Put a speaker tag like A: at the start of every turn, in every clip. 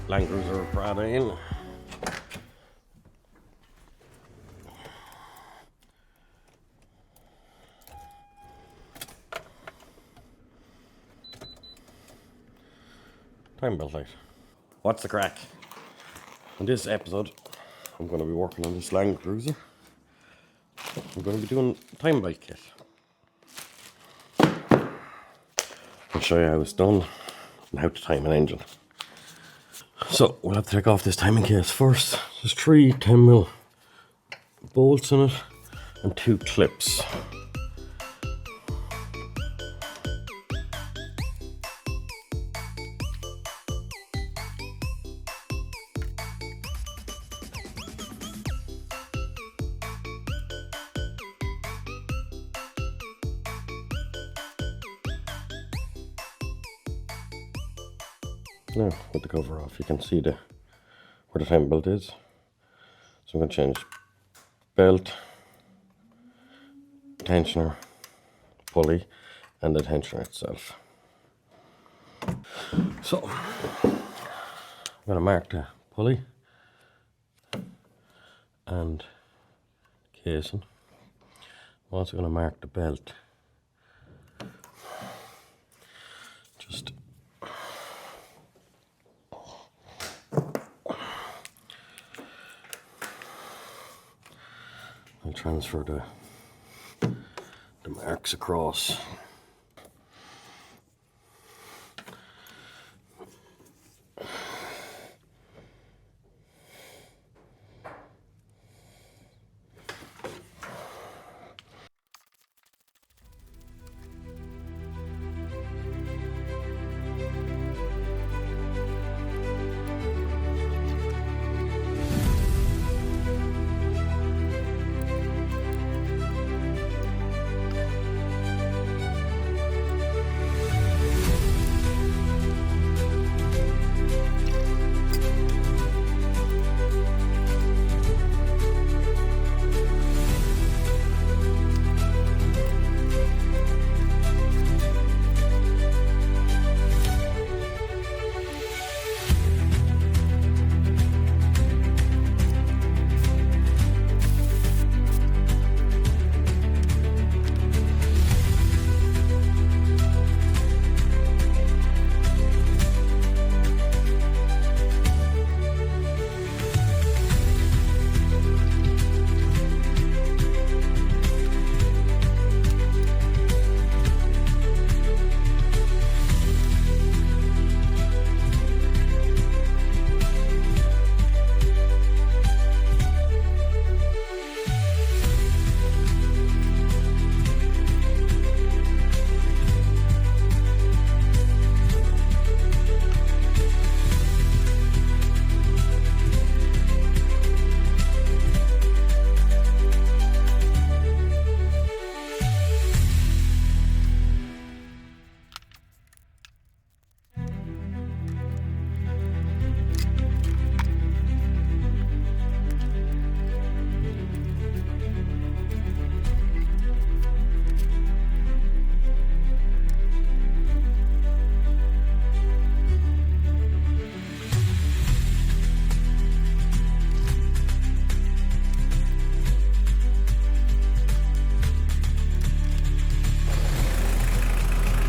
A: Landcruiser Prada in. Time belt light. What's the crack? In this episode, I'm going to be working on this Landcruiser. I'm going to be doing time belt kit. I'll show you how it's done and how to time an engine. So we'll have to take off this timing case first. There's 3 10mm bolts in it and 2 clips. Now, with the cover off, you can see where the time belt is. So I'm going to change belt, tensioner, pulley, and the tensioner itself. So, I'm going to mark the pulley and casing. I'm also going to mark the belt. Just I'll transfer the marks across.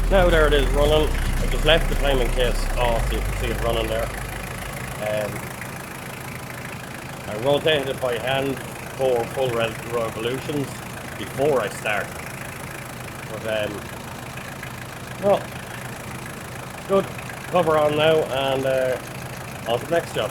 A: Now there it is running. I just left the timing case off so you can see it running there. I rotated it by hand for full revolutions before I start. But well, good. Cover on now and on to the next job.